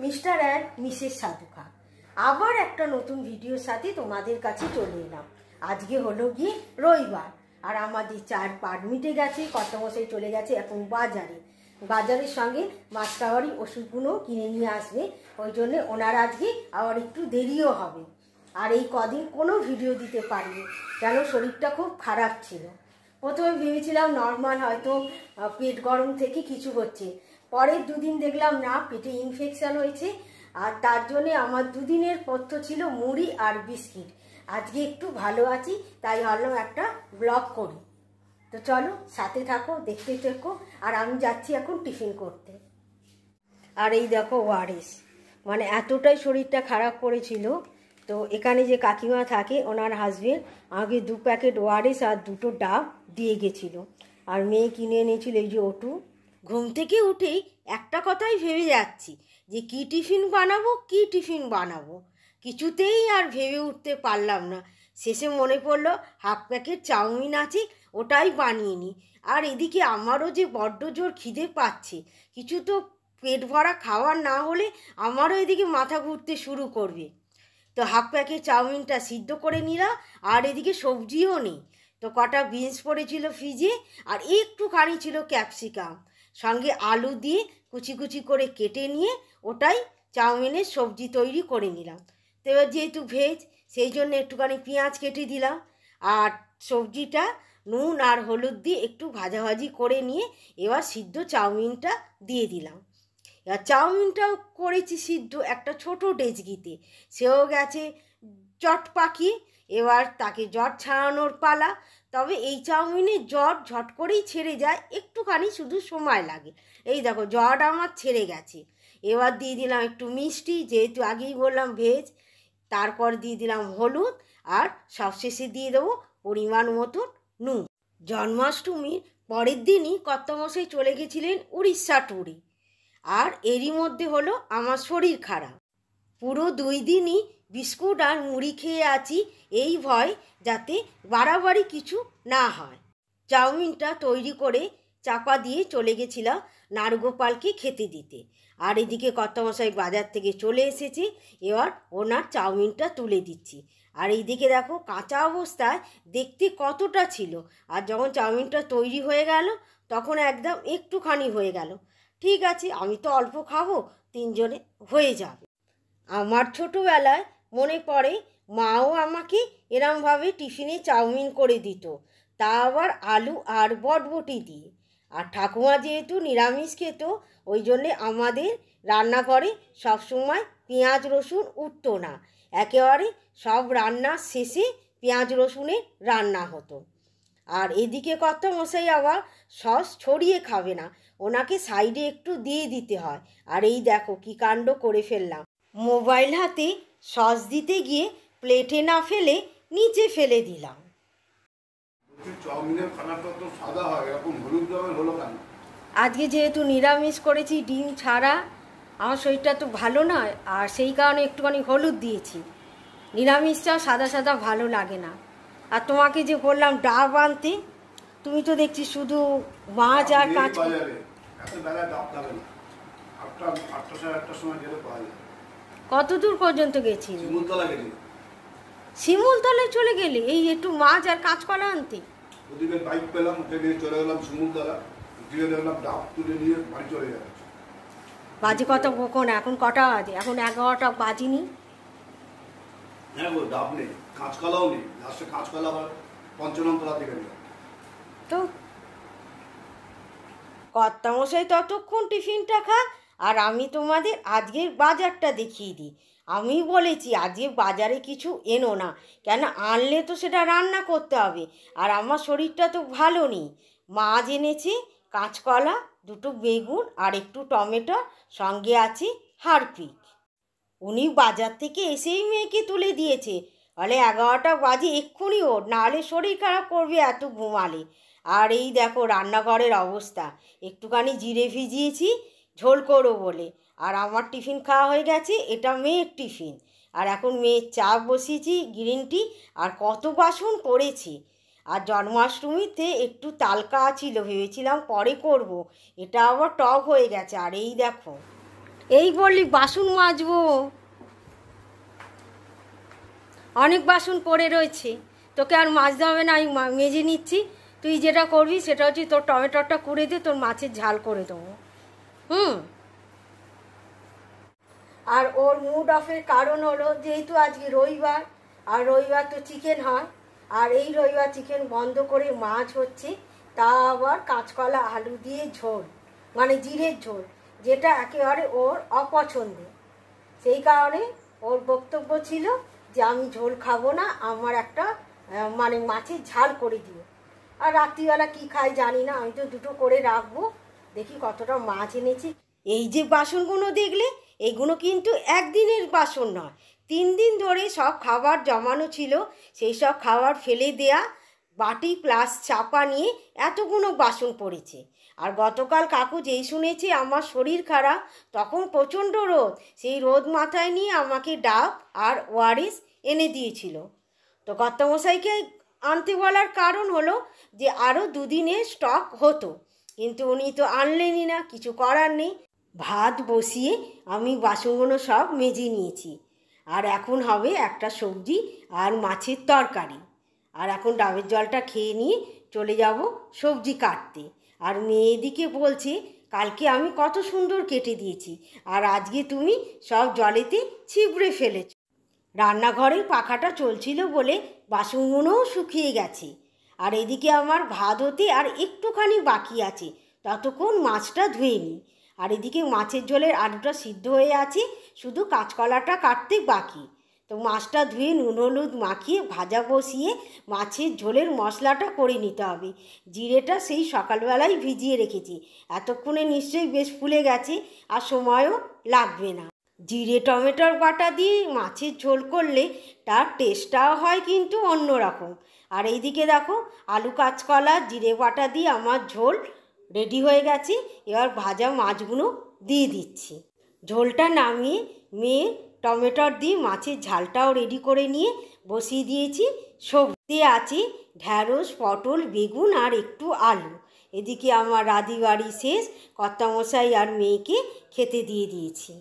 Mister and Mrs Sadhukha আবার একটা নতুন ভিডিওর সাথে তোমাদের কাছে চলে এলাম। আজকে হলো গিয়ে রবিবার, আর আমাদের চার পাট মিটে গেছে। কর্তামশাই চলে গেছে এখন বাজারের সঙ্গে মাসকাবারি ওষুধগুলো কিনে নিয়ে আসবে, ওই জন্যে ওনার আজকে আবার একটু দেরিও হবে। আর এই কদিন কোনো ভিডিও দিতে পারিনি, কেন শরীরটা খুব খারাপ ছিল। প্রথমে ভেবেছিলাম নর্মাল, হয়তো পেট গরম থেকে কিছু হচ্ছে, পরের দুদিন দেখলাম না, পেটে ইনফেকশান হয়েছে। আর তার জন্যে আমার দুদিনের পথ্য ছিল মুড়ি আর বিস্কিট। আজকে একটু ভালো আছি, তাই ভাবলাম একটা ব্লগ করি। তো চলো সাথে থাকো, দেখতে থাকো। আর আমি যাচ্ছি এখন টিফিন করতে। আর এই দেখো ওআরএস, মানে এতটাই শরীরটা খারাপ করেছিল। তো এখানে যে কাকিমা থাকে, ওনার হাজবেন্ড আগে 2 প্যাকেট ওআরএস আর 2টো ডাব দিয়ে গেছিলো। আর মেয়ে কিনে এনেছিল এই যে ওটু। ঘুম থেকে উঠেই একটা কথাই ভেবে যাচ্ছি যে কি টিফিন বানাবো, কিছুতেই আর ভেবে উঠতে পারলাম না। শেষে মনে পড়লো হাফ প্যাকেট চাউমিন আছে, ওটাই বানিয়ে নিই। আর এদিকে আমারও যে বড্ড জোর খিদে পাচ্ছে, কিছু তো পেট ভরা খাওয়ার না হলে আমারও এদিকে মাথা ঘুরতে শুরু করবে। তো হাফ প্যাকেট চাউমিনটা সিদ্ধ করে নিলাম, আর এদিকে সবজিও নেই। তো কটা বিনস পড়েছিল ফ্রিজে, আর একটুখানি ছিল ক্যাপসিকাম, সঙ্গে আলু দিয়ে কুচি কুচি করে কেটে নিয়ে ওটাই চাউমিনের সবজি তৈরি করে নিলাম। তো এবার যেহেতু ভেজ, সেই জন্য একটুখানি পেঁয়াজ কেটে দিলাম, আর সবজিটা নুন আর হলুদ দিয়ে একটু ভাজাভাজি করে নিয়ে এবার সিদ্ধ চাউমিনটা দিয়ে দিলাম। এবার চাউমিনটাও করেছি সিদ্ধ একটা ছোট ডেচকিতে, সেও গেছে জট পাকিয়ে। এবার তাকে জট ছাড়ানোর পালা। তবে এই চাউমিনে জট ঝট করেই ছেড়ে যায়, একটুখানি শুধু সময় লাগে। এই দেখো জট আমার ছেড়ে গেছে। এবার দিয়ে দিলাম একটু মিষ্টি, যেহেতু আগেই বললাম ভেজ। তারপর দিয়ে দিলাম হলুদ, আর সবশেষে দিয়ে দেবো পরিমাণ মতন নুন। জন্মাষ্টমীর পরের দিনই কর্তামশাই চলে গেছিলেন উড়িষ্যা ট্যুরে। আর এরই মধ্যে হলো আমার শরীর খারাপ। পুরো 2 দিনই বিস্কুট আর মুড়ি খেয়ে আছি, এই ভয় যাতে বাড়াবাড়ি কিছু না হয়। চাউমিনটা তৈরি করে চাপা দিয়ে চলে গেছিলাম নারগোপালকে খেতে দিতে। আর এদিকে কর্তামশাই বাজার থেকে চলে এসেছে, এবার ওনার চাউমিনটা তুলে দিচ্ছি। আর এইদিকে দেখো কাঁচা অবস্থায় দেখতে কতটা ছিল, আর যখন চাউমিনটা তৈরি হয়ে গেল তখন একদম একটুখানি হয়ে গেল। ঠিক আছে, আমি তো অল্প খাবো, 3 জনে হয়ে যাবে। আমার ছোটোবেলায় মনে পড়ে মাও আমাকে এরমভাবে টিফিনে চাউমিন করে দিত, তা আবার আলু আর বটবটি দিয়ে। আর ঠাকুমা যেহেতু নিরামিষ খেত, ওই জন্যে আমাদের রান্নাঘরে সবসময় পেঁয়াজ রসুন উঠতো না। একেবারে সব রান্নার শেষে পেঁয়াজ রসুনের রান্না হতো। আর এদিকে কর্তামশাই আবার সস ছড়িয়ে খাবে না, ওনাকে সাইডে একটু দিয়ে দিতে হয়। আর এই দেখো কী কাণ্ড করে ফেললাম, মোবাইল হাতে সস দিতে গিয়ে প্লেটে না ফেলে নিচে ফেলে দিলাম। আজকে যেহেতু নিরামিষ করেছি, ডিম ছাড়া, আমার শরীরটা তো ভালো নয়, আর সেই কারণে একটুখানি হলুদ দিয়েছি। নিরামিষটা সাদা সাদা ভালো লাগে না। আর তোমাকে যে বললাম ডাব আনতে, তুমি তো দেখছি শুধু মাছ আর কাঁচ। কত দূর পর্যন্ত গেছি? শিমুলতলায় চলে গেলে এই একটু মাছ আর কাঁচকলা আনতে? বাজে কত কখন? এখন কটা বাজে? এখন 11টা বাজিনি। তো কর্তামশাই ততক্ষণ টিফিনটা খাক, আর আমি তোমাদের আজকের বাজারটা দেখিয়ে দিই। আমি বলেছি আজকে বাজারে কিছু এনো না, কেন আনলে তো সেটা রান্না করতে হবে, আর আমার শরীরটা তো ভালো নেই। মাছ এনেছে, কাঁচকলা, 2টো বেগুন আর একটু টমেটো, সঙ্গে আছে হারপিক। উনি বাজার থেকে এসেই মেয়েকে তুলে দিয়েছে, বলে 11টা বাজে, এক্ষুনি ওর, নাহলে শরীর খারাপ করবে এত ঘুমালে। আর এই দেখো রান্নাঘরের অবস্থা, একটুখানি জিরে ভিজিয়েছি ঝোল করো বলে। আর আমার টিফিন খাওয়া হয়ে গেছে, এটা মেয়ের টিফিন। আর এখন মেয়ের চা বসিয়েছি, গ্রিন টি, আর কত বাসন পড়েছে। আর জন্মাষ্টমীতে একটু তালকা ছিল, ভেবেছিলাম পরে করব, এটা আবার টক হয়ে গেছে। আর এই দেখো এই বললি বাসন মাজবো, অনেক বাসন পড়ে রয়েছে, তোকে আর মাজতে হবে না, আমি মেজে নিচ্ছি। তুই যেটা করবি সেটা হচ্ছে তোর টমেটোটা কুড়ে দিয়ে তোর মাছের ঝাল করে দেবো। আর ওর মুড অফের কারণ হলো যেহেতু আজকে রবিবার, আর রবিবার তো চিকেন হয়, আর এই রবিবার চিকেন বন্ধ করে মাছ হচ্ছে, তা আবার কাঁচকলা আলু দিয়ে ঝোল, মানে জিরের ঝোল, যেটা একেবারে ওর অপছন্দের। সেই কারণে ওর বক্তব্য ছিল যে আমি ঝোল খাবো না, আমার একটা মানে মাছের ঝাল করে দিও। আর রাত্রিবেলা কি খাই জানি না, আমি তো দুটো করে রাখবো। দেখি কতটা মাছ এনেছি। এই যে বাসনগুলো দেখলে, এগুলো কিন্তু একদিনের বাসন নয়, 3 দিন ধরে সব খাবার জমানো ছিল, সেই সব খাবার ফেলে দেয়া বাটি প্লাস চাপা নিয়ে এতগুলো বাসন পড়েছে। আর গতকাল কাকু যেই শুনেছে আমার শরীর খারাপ, তখন প্রচণ্ড রোদ, সেই রোদ মাথায় নিয়ে আমাকে ডাব আর ওআরএস এনে দিয়েছিল। তো কর্তামশাইকে আনতে বলার কারণ হলো যে আরও 2 দিনের স্টক হতো, কিন্তু উনি তো আনলেনই না, কিছু করার নেই। ভাত বসিয়ে আমি বাসনগুলো সব মেজে নিয়েছি, আর এখন হবে একটা সবজি আর মাছের তরকারি। আর এখন ডাবের জলটা খেয়ে নিয়ে চলে যাব সবজি কাটতে। আর মেয়েদিকে বলছে কালকে আমি কত সুন্দর কেটে দিয়েছি, আর আজকে তুমি সব জলেতে ছিবড়ে ফেলেছ। রান্নাঘরের পাখাটা চলছিল বলে বাসনগুলোও শুকিয়ে গেছে। আর এদিকে আমার ভাত হতে আর একটুখানি বাকি আছে, ততক্ষণ মাছটা ধুয়ে নিই। আর এদিকে মাছের ঝোলের আলুটা সিদ্ধ হয়ে আছে, শুধু কাঁচকলাটা কাটতে বাকি। তো মাছটা ধুয়ে নুন হলুদ মাখিয়ে ভাজা বসিয়ে মাছের ঝোলের মশলাটা করে নিতে হবে। জিরেটা সেই সকালবেলায় ভিজিয়ে রেখেছি, এতক্ষণে নিশ্চয়ই বেশ ফুলে গেছে, আর সময়ও লাগবে না। জিরে টমেটোর বাটা দিয়ে মাছের ঝোল করলে তার টেস্টটাও হয় কিন্তু অন্যরকম। আর এইদিকে দেখো আলু কাঁচকলা জিরে বাটা দিয়ে আমার ঝোল রেডি হয়ে গেছে। এবার ভাজা মাছগুলো দিয়ে দিচ্ছি। ঝোলটা নামিয়ে মেয়ে টমেটোর দিয়ে মাছের ঝালটাও রেডি করে নিয়ে বসিয়ে দিয়েছি। সবজি আছে ঢ্যাঁড়স পটল বেগুন আর একটু আলু। এদিকে আমার রাঁধি বাড়ি শেষ, কর্তামশাই আর মেয়েকে খেতে দিয়ে দিয়েছি।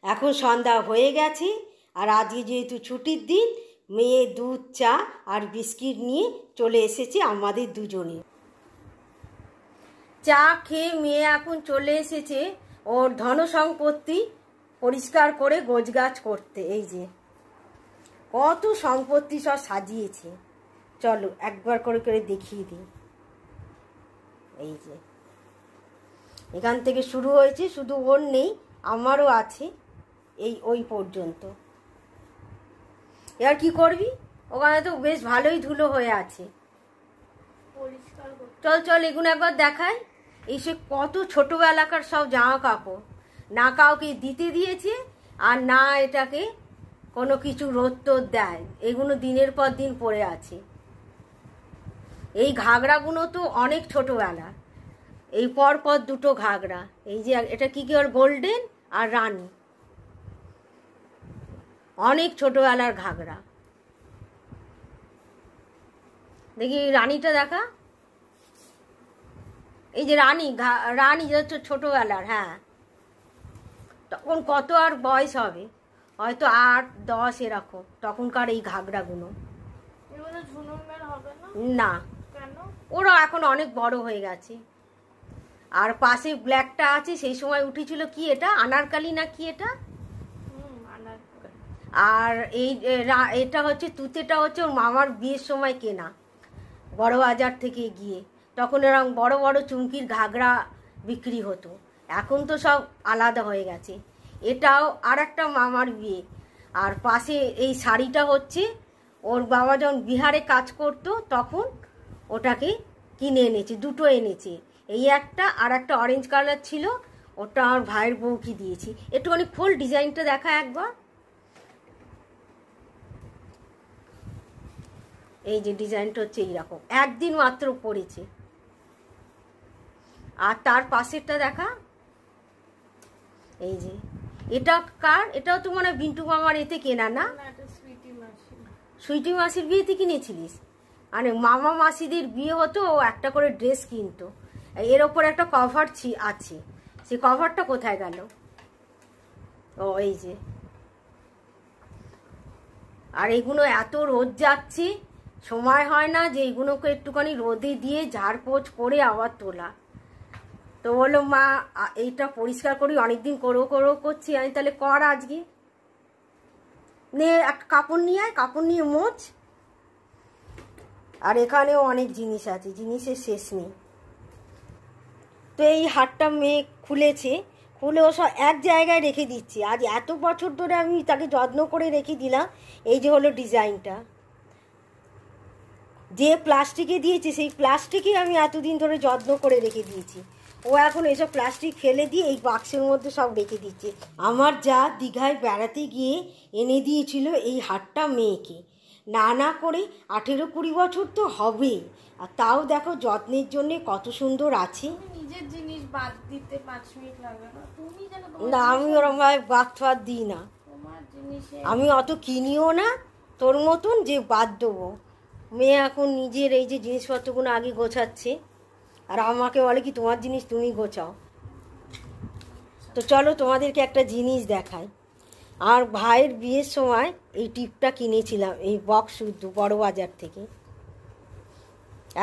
এখন সন্ধ্যা হয়ে গেছে, আর আজকে যেহেতু ছুটির দিন, মেয়ে দুধ চা আর বিস্কিট নিয়ে চলে এসেছে আমাদের দুজনে। চা খেয়ে মেয়ে এখন চলে এসেছে ওর ধন সম্পত্তি পরিষ্কার করে গোছগাছ করতে। এই যে কত সম্পত্তি সব সাজিয়েছে, চলো একবার করে করে দেখিয়ে দিই। এই যে এখান থেকে শুরু হয়েছে, শুধু ওর নেই আমারও আছে, এই ওই পর্যন্ত। এবার কি করবি, ওখানে তো বেশ ভালোই ধুলো হয়ে আছে, চল চল এগুলো একবার দেখায়। এই সে কত ছোটোবেলাকার সব জামা কাপড়, না কাউকে দিতে দিয়েছে আর না এটাকে কোনো কিছু রোদ টোদ দেয়, এগুলো দিনের পর দিন পড়ে আছে। এই ঘাগরাগুলো তো অনেক ছোটোবেলা, এই পর পর দুটো ঘাগরা। এই যে এটা কি ওর গোল্ডেন আর রানী, অনেক ছোটোবেলার ঘাগরা। দেখি রানীটা দেখা, এই যে রানী রানী হচ্ছে ছোটোবেলার। হ্যাঁ, তখন কত আর বয়স হবে, হয়তো 8-10 এরকম তখনকার এই ঘাগরাগুলো। না, ওরা এখন অনেক বড় হয়ে গেছে। আর পাশে ব্ল্যাকটা আছে, সেই সময় উঠেছিল কি এটা আনারকালি না কি এটা, আর এই এটা হচ্ছে তুতেটা হচ্ছে ওর মামার বিয়ের সময় কেনা বড় বাজার থেকে গিয়ে, তখন এরকম বড় বড় চুমকির ঘাগরা বিক্রি হতো, এখন তো সব আলাদা হয়ে গেছে। এটাও আর একটা মামার বিয়ে। আর পাশে এই শাড়িটা হচ্ছে ওর বাবা যখন বিহারে কাজ করতো তখন ওটাকে কিনে এনেছে, দুটো এনেছে, এই একটা আর একটা অরেঞ্জ কালার ছিল, ওটা আমার ভাইয়ের বউকে দিয়েছি। একটুখানি ফুল ডিজাইনটা দেখা একবার। এই যে ডিজাইনটা হচ্ছে এইরকম, একদিন মাত্র পরেছে। আর তার পাশেরটা দেখা, এই যে এটা কার, এটাও তো মনে হয় বিন্টু মামার এতে কেনা না, সুইটি মাসির বিয়েতে কিনেছিলিস? মানে মামা মাসিদের বিয়ে হতো, ও একটা করে ড্রেস কিনতো, এর ওপর একটা কভার আছে, সেই কভারটা কোথায় গেল? ও এই যে। আর এগুলো এত রোদ যাচ্ছে, সময় হয় না যে এইগুলোকে একটুখানি রোদে দিয়ে ঝাড়পোছ করে আবার তোলা। তো বললো মা এইটা পরিষ্কার করি, অনেকদিন করছি। আমি তাহলে কর আজকে, নে একটা কাপড় নিয়ে আয়, কাপড় নিয়ে মোছ। আর এখানেও অনেক জিনিস আছে, জিনিসের শেষ নেই। তো এই হাটটা মেয়ে খুলেছে, খুলে ও সব এক জায়গায় রেখে দিচ্ছি। আজ এত বছর ধরে আমি তাকে যত্ন করে রেখে দিলাম। এই যে হলো ডিজাইনটা, যে প্লাস্টিকে দিয়েছে সেই প্লাস্টিকই আমি এতদিন ধরে যত্ন করে রেখে দিয়েছি। ও এখন এসব প্লাস্টিক ফেলে দিয়ে এই বাক্সের মধ্যে সব রেখে দিচ্ছে। আমার যা দীঘায় বেড়াতে গিয়ে এনে দিয়েছিল এই হাটটা মেয়েকে, না করে 18-20 বছর তো হবেই। আর তাও দেখো যত্নের জন্য কত সুন্দর আছে। নিজের জিনিস বাদ দিতে 5 মিনিট লাগে না। তুমি জানো না, আমি ওরকম বাদ ফাদ দিই না। তোমার জিনিসে আমি অত কিনিও না তোর মতন যে বাদ দেবো। মেয়ে এখন নিজের এই যে জিনিসপত্রগুলো আগে গোছাচ্ছে, আর আমাকে বলে কি তোমার জিনিস তুমি গোছাও। তো চলো তোমাদেরকে একটা জিনিস দেখাই। আর ভাইয়ের বিয়ের সময় এই টিপটা কিনেছিলাম এই বক্স শুদ্ধ বড় বাজার থেকে,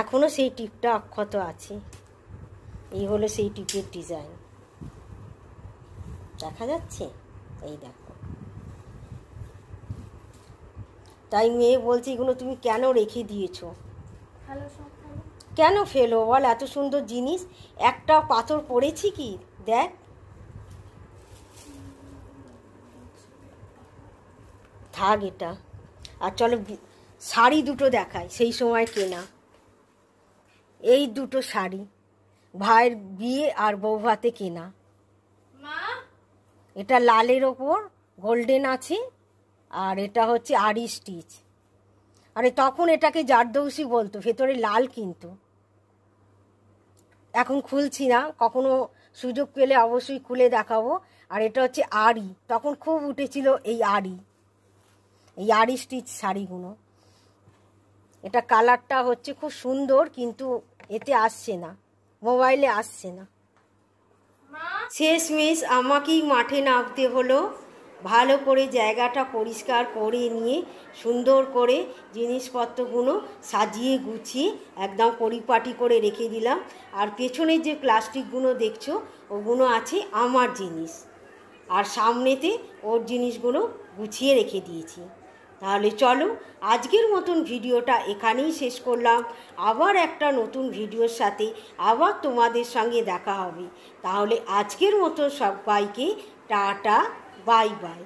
এখনও সেই টিপটা অক্ষত আছে। এই হলো সেই টিপের ডিজাইন, দেখা যাচ্ছে? এই দেখো। তাই মেয়ে বলছে এগুলো তুমি কেন রেখে দিয়েছো? কেন ফেলো বল, এত সুন্দর জিনিস, একটা পাথর পড়েছি কি? দেখ, থাক এটা। আর চলো শাড়ি দুটো দেখায়, সেই সময় কেনা এই দুটো শাড়ি, ভাইয়ের বিয়ে আর বউ ভাতে কেনা। এটা লালের ওপর গোল্ডেন আছে, আর এটা হচ্ছে আড়ি স্টিচ। আরে তখন এটাকে জারদৌসি বলতো, ভেতরে লাল, কিন্তু এখন খুলছি না, কখনো সুযোগ পেলে অবশ্যই খুলে দেখাবো। আর এটা হচ্ছে আড়ি, তখন খুব উঠেছিল এই আড়ি স্টিচ শাড়িগুলো। এটা কালারটা হচ্ছে খুব সুন্দর, কিন্তু এতে আসছে না, মোবাইলে আসছে না। শেষমেশ আমাকেই মাঠে নামতে হলো, ভালো করে জায়গাটা পরিষ্কার করে নিয়ে সুন্দর করে জিনিসপত্রগুলো সাজিয়ে গুছিয়ে একদম পরিপাটি করে রেখে দিলাম। আর পেছনের যে প্লাস্টিকগুলো দেখছো ওগুলো আছে আমার জিনিস, আর সামনেতে ওর জিনিসগুলো গুছিয়ে রেখে দিয়েছি। তাহলে চলো আজকের মতন ভিডিওটা এখানেই শেষ করলাম। আবার একটা নতুন ভিডিওর সাথে আবার তোমাদের সঙ্গে দেখা হবে। তাহলে আজকের মতো সবাইকে টাটা, বাই বাই।